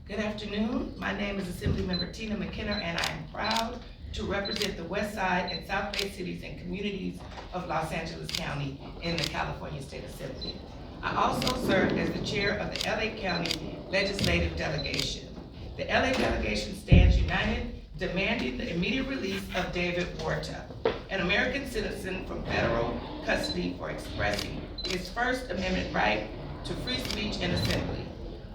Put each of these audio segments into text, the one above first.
Good afternoon. My name is Assemblymember Tina McKenna, and I am proud to represent the West Side and South Bay cities and communities of Los Angeles County in the California State Assembly. I also serve as the chair of the LA County Legislative Delegation. The LA delegation stands united, demanding the immediate release of David Huerta, an American citizen from federal custody for expressing his First Amendment right to free speech and assembly.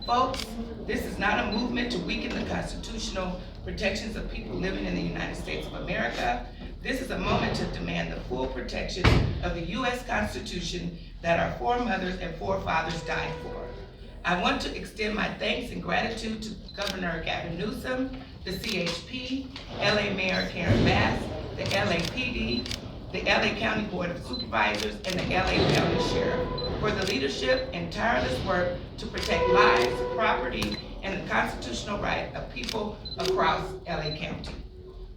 Folks, this is not a movement to weaken the constitutional protections of people living in the United States of America. This is a moment to demand the full protection of the U.S. Constitution that our foremothers and forefathers died for. I want to extend my thanks and gratitude to Governor Gavin Newsom, the CHP, LA Mayor Karen Bass, the LAPD, the LA County Board of Supervisors, and the LA County Sheriff for the leadership and tireless work to protect lives, property, and the constitutional right of people across LA County.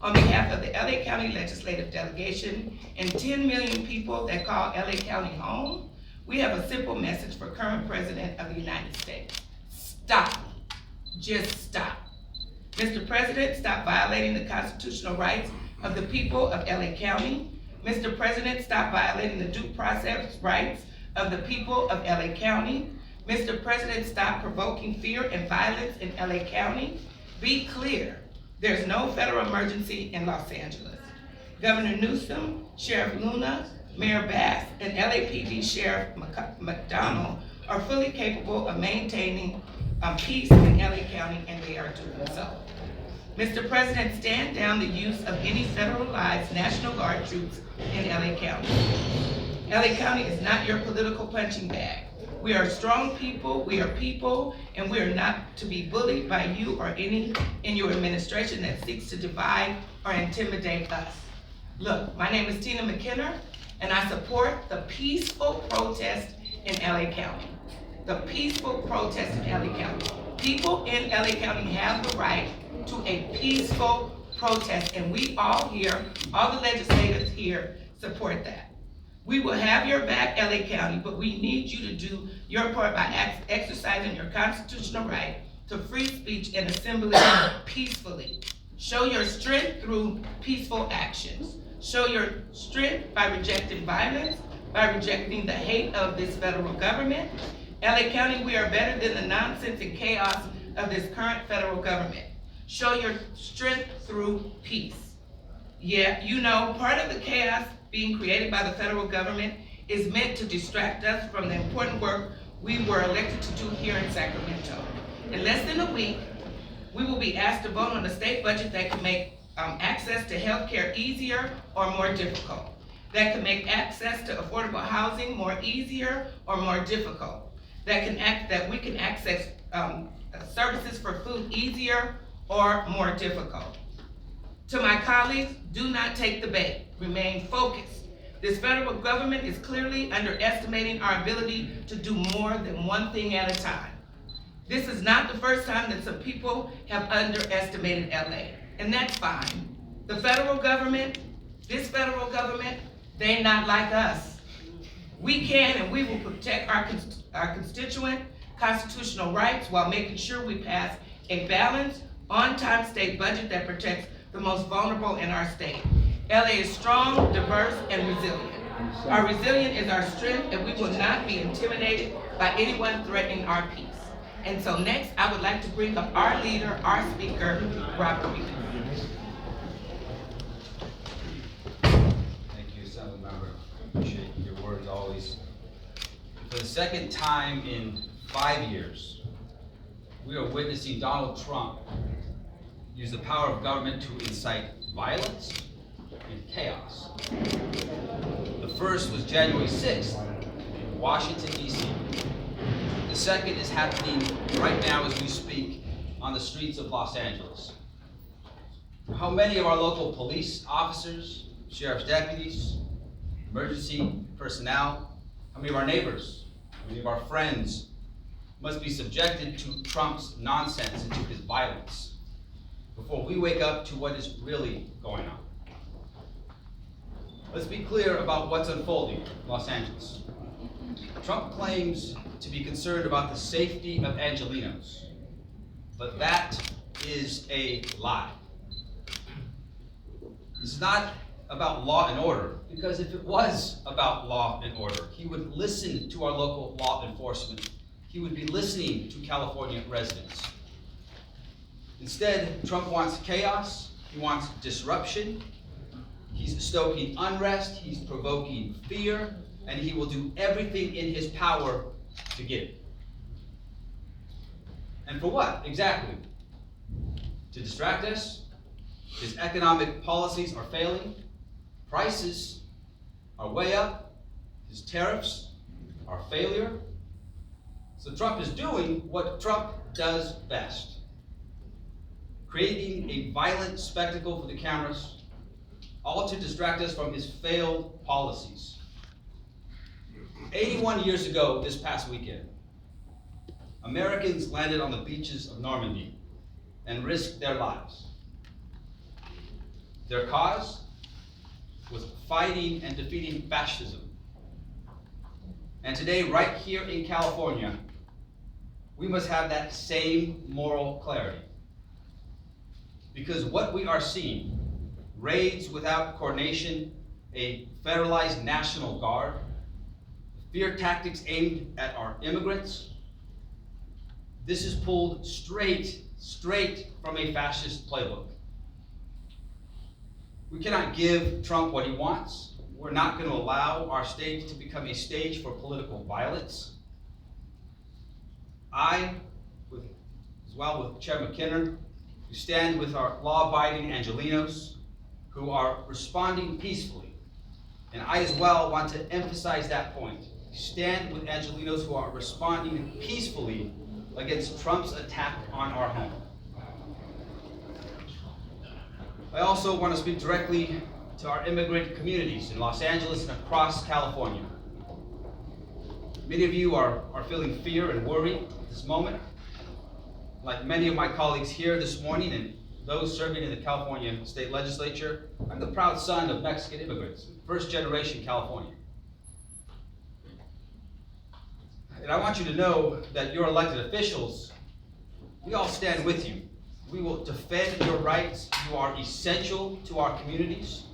On behalf of the LA County Legislative Delegation and 10 million people that call LA County home, we have a simple message for current President of the United States. Stop. Just stop. Mr. President, stop violating the constitutional rights of the people of LA County. Mr. President, stop violating the due process rights of the people of LA County. Mr. President, stop provoking fear and violence in LA County. Be clear, there's no federal emergency in Los Angeles. Governor Newsom, Sheriff Luna, Mayor Bass, and LAPD Sheriff McDonald are fully capable of maintaining peace in LA County, and they are doing so. Mr. President, stand down the use of any federalized National Guard troops in LA County. LA County is not your political punching bag. We are strong people, and we are not to be bullied by you or any in your administration that seeks to divide or intimidate us. Look, my name is Tina McKenna, and I support the peaceful protest in LA County. The peaceful protest in LA County. People in LA County have the right to a peaceful protest, and we all here, all the legislators here, support that. We will have your back, LA County, but we need you to do your part by exercising your constitutional right to free speech and assembly peacefully. Show your strength through peaceful actions. Show your strength by rejecting violence, by rejecting the hate of this federal government. LA County, we are better than the nonsense and chaos of this current federal government. Show your strength through peace. Yeah, you know, part of the chaos being created by the federal government is meant to distract us from the important work we were elected to do here in Sacramento. In less than a week, we will be asked to vote on a state budget that can make access to health care easier or more difficult, that can make access to affordable housing more easier or more difficult, that we can access services for food easier or more difficult. To my colleagues, do not take the bait. Remain focused. This federal government is clearly underestimating our ability to do more than one thing at a time. This is not the first time that some people have underestimated LA, and that's fine. The federal government, this federal government, they're not like us. We can and we will protect our constituent constitutional rights while making sure we pass a balanced, on-time state budget that protects the most vulnerable in our state. LA is strong, diverse, and resilient. Our resilience is our strength, and we will not be intimidated by anyone threatening our peace. And so next, I would like to bring up our leader, our speaker, Robert Reed. Thank you, Assemblymember. Appreciate your words always. For the second time in 5 years, we are witnessing Donald Trump use the power of government to incite violence and chaos. The first was January 6th in Washington, D.C. The second is happening right now as we speak on the streets of Los Angeles. How many of our local police officers, sheriff's deputies, emergency personnel, how many of our neighbors, how many of our friends must be subjected to Trump's nonsense and to his violence before we wake up to what is really going on? Let's be clear about what's unfolding in Los Angeles. Trump claims to be concerned about the safety of Angelenos. but that is a lie. This is not about law and order, because if it was about law and order, he would listen to our local law enforcement. He would be listening to California residents. Instead, Trump wants chaos, he wants disruption, he's stoking unrest, he's provoking fear, and he will do everything in his power to get it. And for what, exactly? To distract us? His economic policies are failing, prices are way up, his tariffs are a failure. So Trump is doing what Trump does best, creating a violent spectacle for the cameras, all to distract us from his failed policies. 81 years ago this past weekend, Americans landed on the beaches of Normandy and risked their lives. Their cause was fighting and defeating fascism. And today, right here in California, we must have that same moral clarity. Because what we are seeing, raids without coordination, a federalized National Guard, fear tactics aimed at our immigrants, this is pulled straight from a fascist playbook. We cannot give Trump what he wants. We're not going to allow our state to become a stage for political violence. I, as well with Chair McKinnon, we stand with our law-abiding Angelenos who are responding peacefully. And I as well want to emphasize that point. Stand with Angelenos who are responding peacefully against Trump's attack on our home. I also want to speak directly to our immigrant communities in Los Angeles and across California. Many of you are feeling fear and worry at this moment. Like many of my colleagues here this morning and those serving in the California State Legislature, I'm the proud son of Mexican immigrants, first generation California. And I want you to know that your elected officials, we all stand with you. We will defend your rights. You are essential to our communities.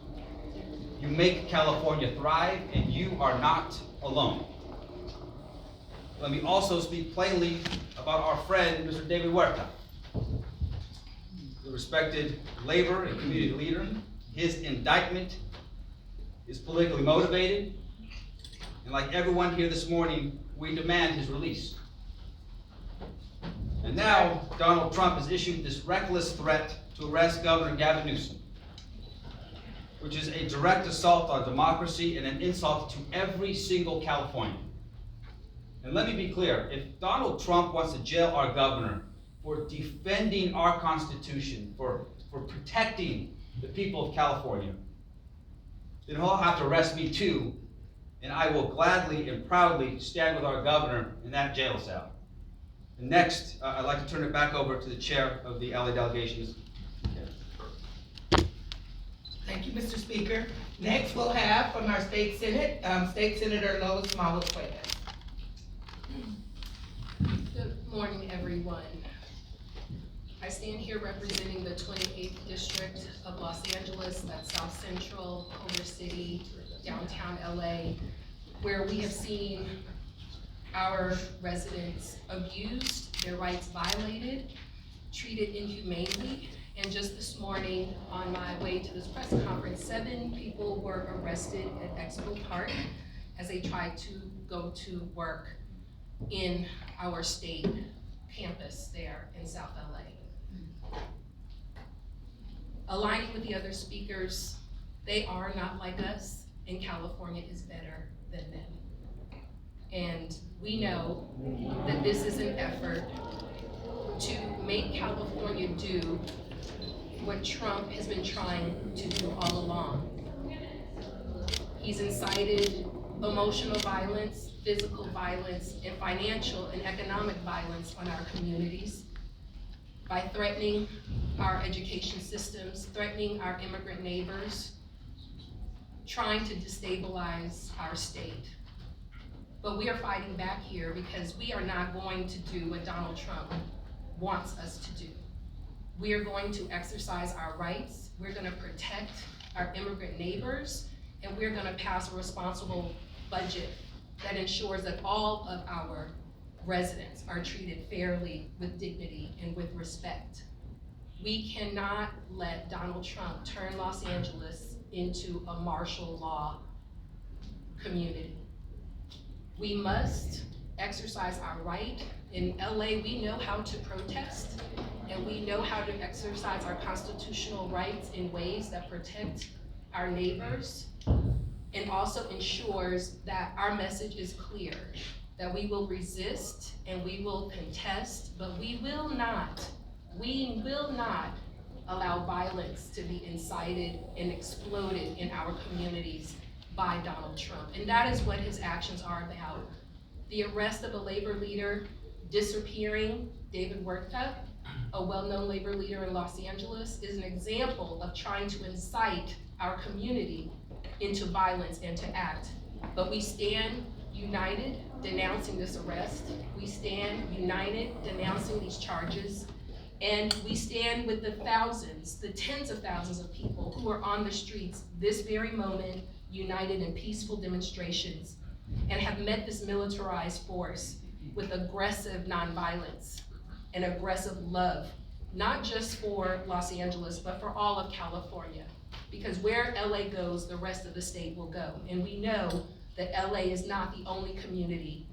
You make California thrive, and you are not alone. Let me also speak plainly about our friend, Mr. David Huerta, the respected labor and community leader. His indictment is politically motivated, and like everyone here this morning, we demand his release. And now, Donald Trump has issued this reckless threat to arrest Governor Gavin Newsom, which is a direct assault on democracy and an insult to every single Californian. And let me be clear, if Donald Trump wants to jail our governor for defending our Constitution, for protecting the people of California, then he'll have to arrest me too, and I will gladly and proudly stand with our governor in that jail cell. And next, I'd like to turn it back over to the chair of the LA delegations. Thank you, Mr. Speaker. Next, we'll have from our state senate, State Senator Lois Maluquez. Good morning, everyone. I stand here representing the 28th District of Los Angeles, that's South Central, Culver City, downtown LA, where we have seen our residents abused, their rights violated, treated inhumanely. And just this morning, on my way to this press conference, 7 people were arrested at Expo Park as they tried to go to work in our state campus there in South LA. Aligning with the other speakers, they are not like us, and California is better than them. And we know that this is an effort to make California do what Trump has been trying to do all along. He's incited emotional violence, physical violence, and financial and economic violence on our communities by threatening our education systems, threatening our immigrant neighbors, trying to destabilize our state. But we are fighting back here because we are not going to do what Donald Trump wants us to do. We are going to exercise our rights, we're gonna protect our immigrant neighbors, and we're gonna pass a responsible budget that ensures that all of our residents are treated fairly, with dignity, and with respect. We cannot let Donald Trump turn Los Angeles into a martial law community. We must exercise our right. In LA, we know how to protest, and we know how to exercise our constitutional rights in ways that protect our neighbors and also ensures that our message is clear, that we will resist and we will contest, but we will not allow violence to be incited and exploded in our communities by Donald Trump. And that is what his actions are about. The arrest of a labor leader disappearing, David Huerta, a well-known labor leader in Los Angeles, is an example of trying to incite our community into violence and to act. But we stand united denouncing this arrest. We stand united denouncing these charges. And we stand with the thousands, the tens of thousands of people who are on the streets this very moment, united in peaceful demonstrations, and have met this militarized force with aggressive nonviolence and aggressive love, not just for Los Angeles, but for all of California. Because where LA goes, the rest of the state will go. And we know that LA is not the only community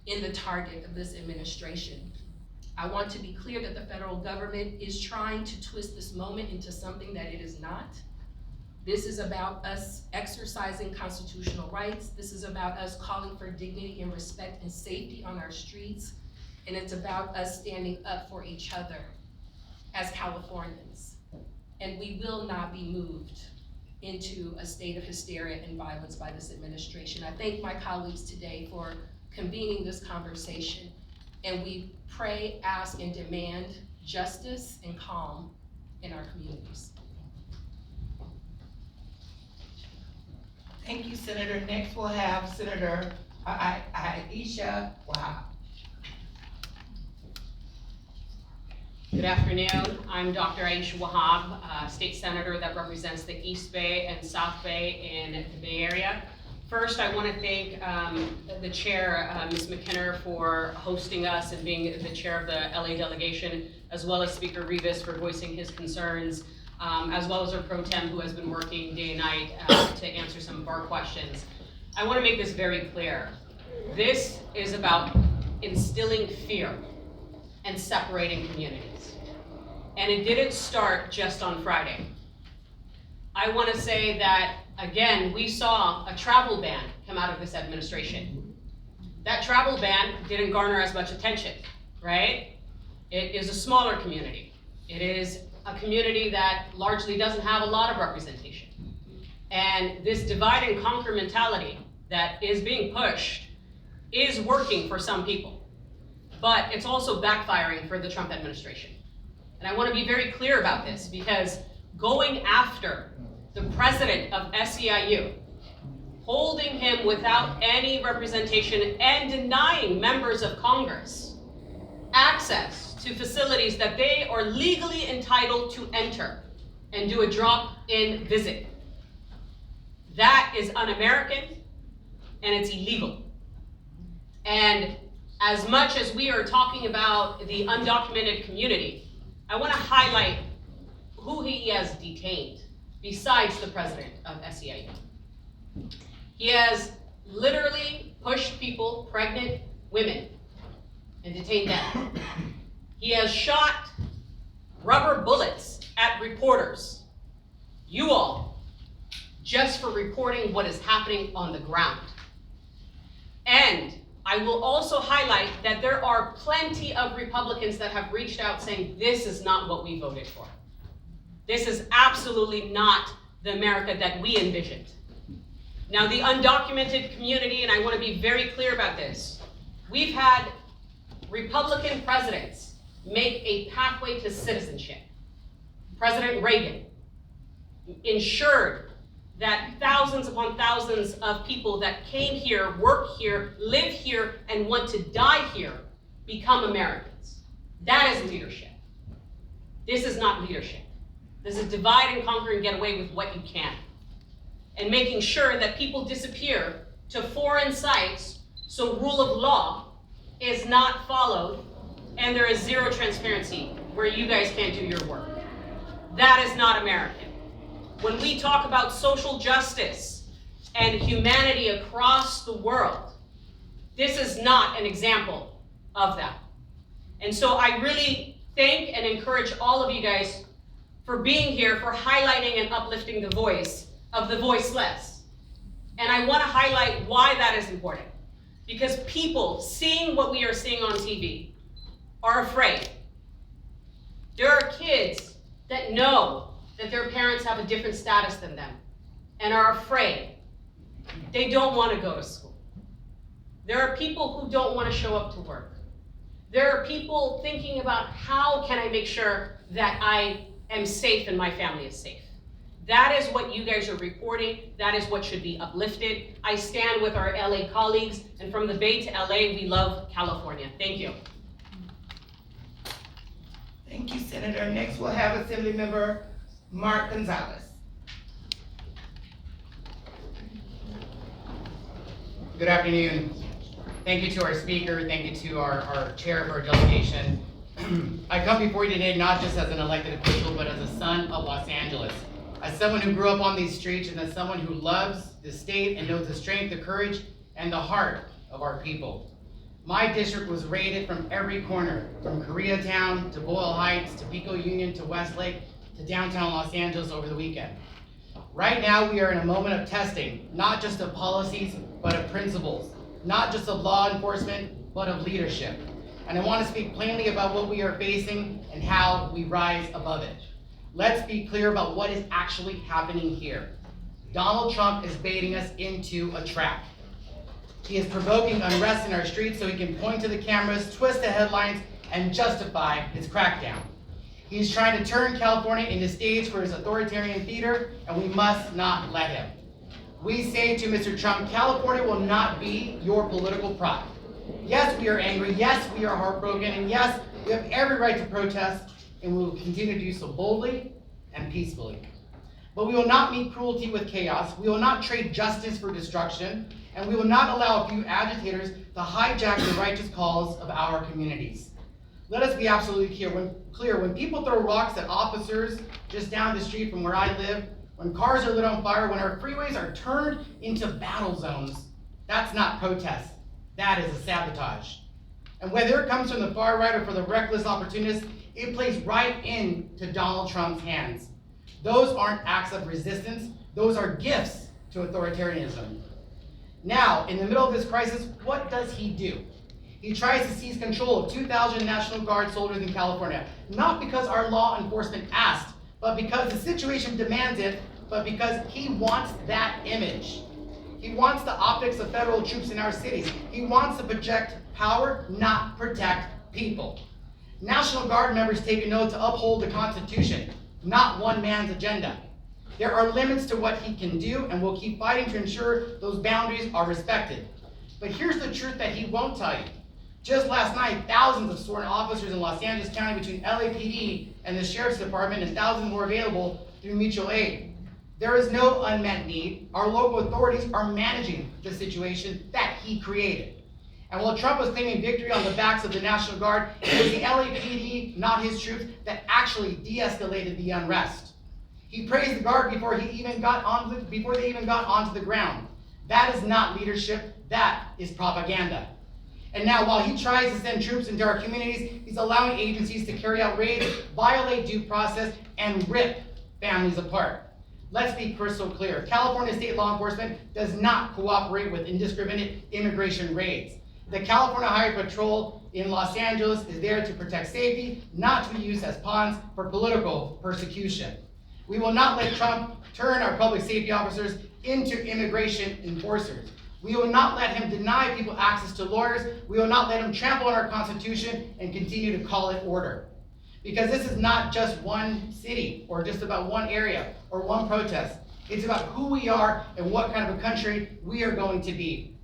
in the target of this administration. I want to be clear that the federal government is trying to twist this moment into something that it is not. This is about us exercising constitutional rights. This is about us calling for dignity and respect and safety on our streets. And it's about us standing up for each other as Californians. And we will not be moved into a state of hysteria and violence by this administration. I thank my colleagues today for convening this conversation. And we pray, ask, and demand justice and calm in our communities. Thank you, Senator. Next, we'll have Senator Aisha Wahab. Good afternoon. I'm Dr. Aisha Wahab, state senator that represents the East Bay and South Bay in the Bay Area. First, I want to thank the chair, Ms. McKinnon, for hosting us and being the chair of the LA delegation, as well as Speaker Rivas for voicing his concerns, as well as our pro tem who has been working day and night to answer some of our questions. I want to make this very clear. This is about instilling fear and separating communities. And it didn't start just on Friday. I want to say that, again, we saw a travel ban come out of this administration. That travel ban didn't garner as much attention, right? It is a smaller community. It is a community that largely doesn't have a lot of representation. And this divide and conquer mentality that is being pushed is working for some people, but it's also backfiring for the Trump administration. And I want to be very clear about this, because going after the president of SEIU, holding him without any representation and denying members of Congress access to facilities that they are legally entitled to enter and do a drop-in visit. That is un-American and it's illegal. And as much as we are talking about the undocumented community, I want to highlight who he has detained besides the president of SEIU. He has literally pushed people, pregnant women, and detained them. He has shot rubber bullets at reporters, you all, just for reporting what is happening on the ground. And I will also highlight that there are plenty of Republicans that have reached out saying, this is not what we voted for. This is absolutely not the America that we envisioned. Now, the undocumented community, and I want to be very clear about this, we've had Republican presidents make a pathway to citizenship. President Reagan ensured that thousands upon thousands of people that came here, work here, live here, and want to die here become Americans. That is leadership. This is not leadership. This is divide and conquer and get away with what you can. And making sure that people disappear to foreign sites so rule of law is not followed and there is zero transparency where you guys can't do your work. That is not American. When we talk about social justice and humanity across the world, this is not an example of that. And so I really thank and encourage all of you guys for being here, for highlighting and uplifting the voice of the voiceless. And I want to highlight why that is important. Because people seeing what we are seeing on TV are afraid. There are kids that know that their parents have a different status than them and are afraid. They don't want to go to school. There are people who don't want to show up to work. There are people thinking about how can I make sure that I am safe and my family is safe. That is what you guys are reporting. That is what should be uplifted. I stand with our LA colleagues, and from the Bay to LA, we love California. Thank you. Thank you, Senator. Next, we'll have Assemblymember Mark Gonzalez. Good afternoon. Thank you to our speaker, thank you to our chair of our delegation. I come before you today not just as an elected official, but as a son of Los Angeles. As someone who grew up on these streets and as someone who loves the state and knows the strength, the courage, and the heart of our people. My district was raided from every corner, from Koreatown to Boyle Heights to Pico Union to Westlake to downtown Los Angeles over the weekend. Right now, we are in a moment of testing, not just of policies, but of principles, not just of law enforcement, but of leadership. And I want to speak plainly about what we are facing and how we rise above it. Let's be clear about what is actually happening here. Donald Trump is baiting us into a trap. He is provoking unrest in our streets so he can point to the cameras, twist the headlines, and justify his crackdown. He's trying to turn California into stage for his authoritarian theater, and we must not let him. We say to Mr. Trump, California will not be your political pride. Yes, we are angry, yes, we are heartbroken, and yes, we have every right to protest, and we will continue to do so boldly and peacefully. But we will not meet cruelty with chaos, we will not trade justice for destruction, and we will not allow a few agitators to hijack the righteous cause of our communities. Let us be absolutely clear. When people throw rocks at officers just down the street from where I live, when cars are lit on fire, when our freeways are turned into battle zones, that's not protest, that is a sabotage. And whether it comes from the far right or for the reckless opportunists, it plays right into Donald Trump's hands. Those aren't acts of resistance, those are gifts to authoritarianism. Now, in the middle of this crisis, what does he do? He tries to seize control of 2,000 National Guard soldiers in California, not because our law enforcement asked, but because the situation demands it, but because he wants that image. He wants the optics of federal troops in our cities. He wants to project power, not protect people. National Guard members take a note to uphold the Constitution, not one man's agenda. There are limits to what he can do, and we'll keep fighting to ensure those boundaries are respected. But here's the truth that he won't tell you. Just last night, thousands of sworn officers in Los Angeles County between LAPD and the Sheriff's Department, and thousands more available through mutual aid. There is no unmet need. Our local authorities are managing the situation that he created. And while Trump was claiming victory on the backs of the National Guard, it was the LAPD, not his troops, that actually de-escalated the unrest. He praised the Guard before they even got onto the ground. That is not leadership, that is propaganda. And now, while he tries to send troops into our communities, he's allowing agencies to carry out raids, violate due process, and rip families apart. Let's be crystal clear. California state law enforcement does not cooperate with indiscriminate immigration raids. The California Highway Patrol in Los Angeles is there to protect safety, not to be used as pawns for political persecution. We will not let Trump turn our public safety officers into immigration enforcers. We will not let him deny people access to lawyers. We will not let him trample on our Constitution and continue to call it order. Because this is not just one city or just about one area or one protest. It's about who we are and what kind of a country we are going to be.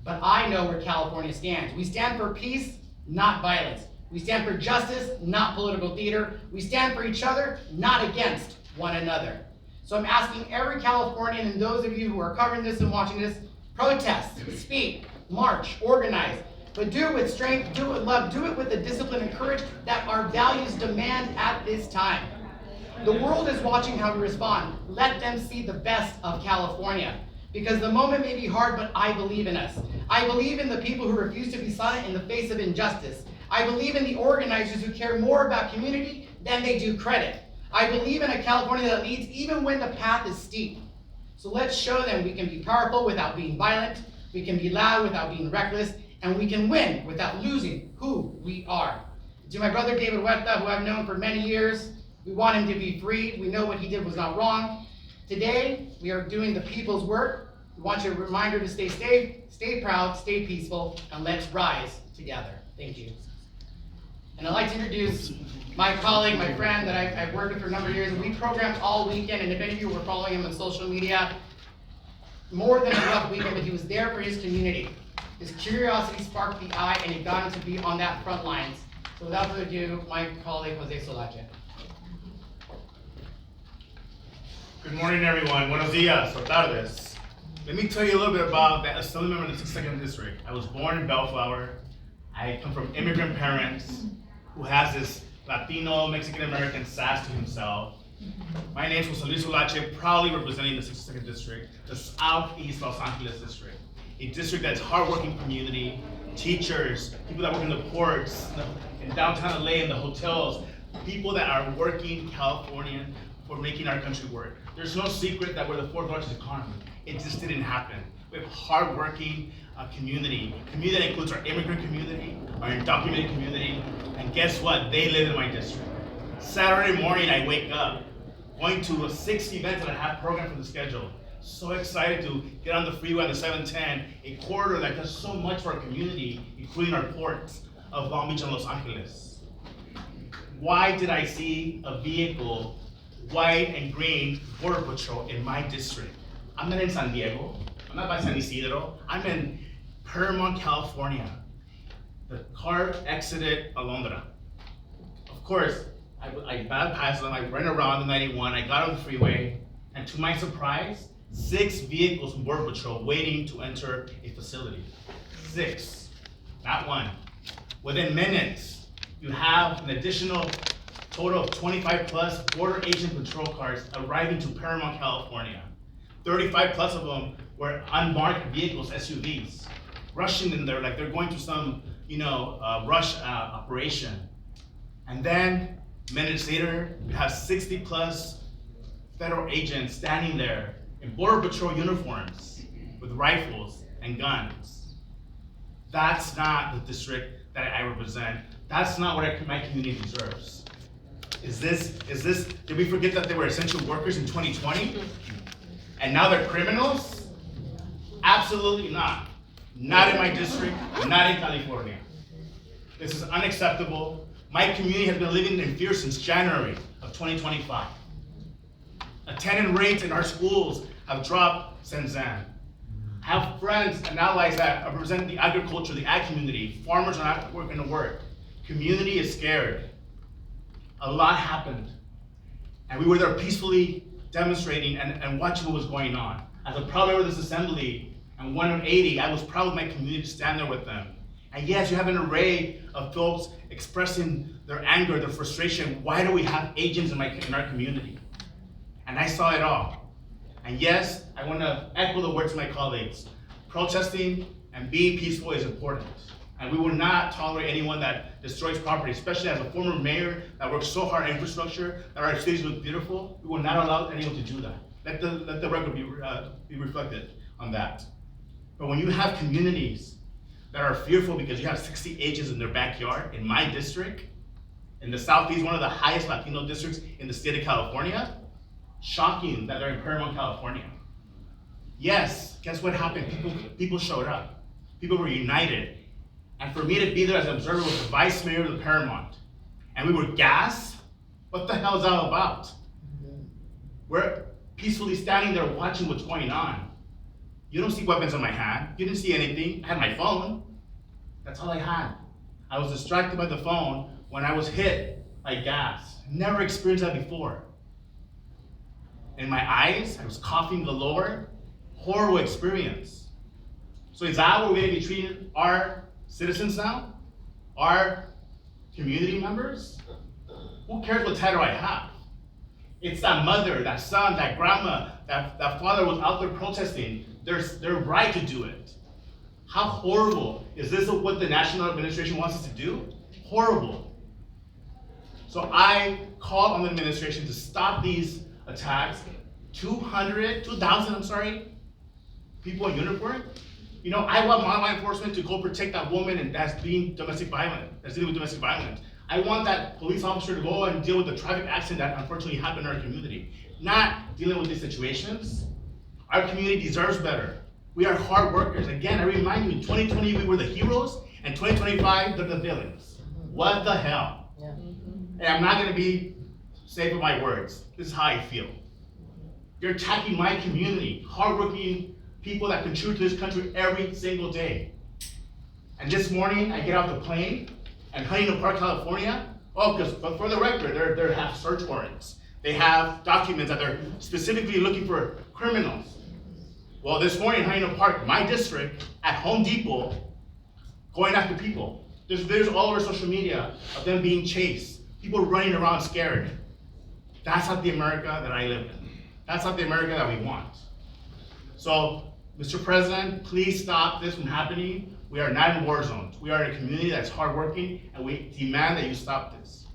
But I know where California stands. We stand for peace, not violence. We stand for justice, not political theater. We stand for each other, not against one another. So I'm asking every Californian and those of you who are covering this and watching this, protest, speak, march, organize, but do it with strength, do it with love, do it with the discipline and courage that our values demand at this time. The world is watching how we respond. Let them see the best of California. Because the moment may be hard, but I believe in us. I believe in the people who refuse to be silent in the face of injustice. I believe in the organizers who care more about community than they do credit. I believe in a California that leads even when the path is steep. So let's show them we can be powerful without being violent, we can be loud without being reckless, and we can win without losing who we are. To my brother David Huerta, who I've known for many years, we want him to be freed. We know what he did was not wrong. Today, we are doing the people's work. We want you a reminder to stay safe, stay proud, stay peaceful, and let's rise together. Thank you. And I'd like to introduce my colleague, my friend that I've worked with for a number of years. We programmed all weekend, and if any of you were following him on social media, more than a rough weekend, but he was there for his community. His curiosity sparked the eye, and he got him to be on that front lines. So without further ado, my colleague, Jose Solache. Good morning, everyone. Buenos dias or tardes. Let me tell you a little bit about the Assembly member in the 2nd District. I was born in Bellflower. I come from immigrant parents who has this Latino, Mexican-American sass to himself. My name is Jose Luis Solache, proudly representing the 2nd District, the Southeast Los Angeles District, a district that's hardworking community, teachers, people that work in the ports, in downtown LA, in the hotels, people that are working Californian for making our country work. There's no secret that we're the 4th largest economy. It just didn't happen. We have hardworking community that includes our immigrant community, our undocumented community, and guess what? They live in my district. Saturday morning, I wake up, going to 6 events that I have programmed for the schedule. So excited to get on the freeway on the 710, a corridor that does so much for our community, including our ports of Long Beach and Los Angeles. Why did I see a vehicle, white and green, Border Patrol in my district? I'm not in San Diego, I'm not by San Isidro, I'm in Paramount, California. The car exited Alondra. Of course, I bypassed them, I ran around the 91, I got on the freeway, and to my surprise, 6 vehicles from Border Patrol waiting to enter a facility. 6, not 1. Within minutes, you have an additional total of 25 plus border agent patrol cars arriving to Paramount, California. 35 plus of them were unmarked vehicles, SUVs, rushing in there like they're going to some, rush operation. And then minutes later, you have 60 plus federal agents standing there in Border Patrol uniforms with rifles and guns. That's not the district that I represent. That's not what my community deserves. Did we forget that they were essential workers in 2020? And now they're criminals? Absolutely not. Not in my district, not in California. This is unacceptable. My community has been living in fear since January of 2025. Attendance rates in our schools have dropped since then. I have friends and allies that represent the agriculture, the ag community. Farmers are not going to work. Community is scared. A lot happened. And we were there peacefully demonstrating and watching what was going on. As a proud member of this assembly, and 1 of 80, I was proud of my community to stand there with them. And yes, you have an array of folks expressing their anger, their frustration. Why do we have agents in our community? And I saw it all. And yes, I want to echo the words of my colleagues. Protesting and being peaceful is important. And we will not tolerate anyone that destroys property, especially as a former mayor that works so hard on infrastructure, that our cities look beautiful. We will not allow anyone to do that. Let the record be reflected on that. But when you have communities that are fearful because you have 60 agents in their backyard, in my district, in the Southeast, one of the highest Latino districts in the state of California, shocking that they're in Paramount, California. Yes, guess what happened? People showed up. People were united. And for me to be there as an observer with the vice mayor of the Paramount, and we were gassed, what the hell is that all about? We're peacefully standing there watching what's going on. You don't see weapons in my hand. You didn't see anything. I had my phone. That's all I had. I was distracted by the phone when I was hit by gas. Never experienced that before. In my eyes, I was coughing galore. Horrible experience. So is that what we're gonna be treating our citizens now? Our community members? Who cares what title I have? It's that mother, that son, that grandma, that father was out there protesting. Their right to do it. How horrible. Is this what the national administration wants us to do? Horrible. So I called on the administration to stop these attacks. 2,000, people in uniform. You know, I want law enforcement to go protect that woman that's being domestic violent, that's dealing with domestic violence. I want that police officer to go and deal with the traffic accident that unfortunately happened in our community, not dealing with these situations. Our community deserves better. We are hard workers. Again, I remind you, in 2020, we were the heroes, and 2025, they're the villains. What the hell? Yeah. And I'm not gonna be safe with my words. This is how I feel. You're attacking my community, hardworking people that contribute to this country every single day. And this morning, I get off the plane, and Huntington Park, California, but for the record, they have search warrants. They have documents that they're specifically looking for criminals. Well, this morning in Huntington Park, my district, at Home Depot, going after people. There's all over social media of them being chased, people running around scared. That's not the America that I live in. That's not the America that we want. So, Mr. President, please stop this from happening. We are not in war zones. We are in a community that's hardworking, and we demand that you stop this.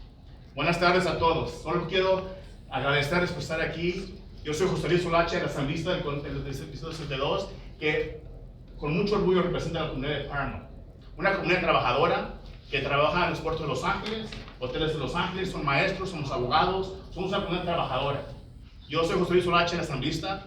Buenas tardes a todos. Solo quiero agradecerles por estar aquí. Yo soy José Luis Solache, el asambleísta del Distrito 62, que con mucho orgullo representa a la comunidad de Paramount. Una comunidad trabajadora que trabaja en los puertos de Los Ángeles, hoteles de Los Ángeles, son maestros, somos abogados, somos una comunidad trabajadora. Yo soy José Luis Solache, el asambleísta,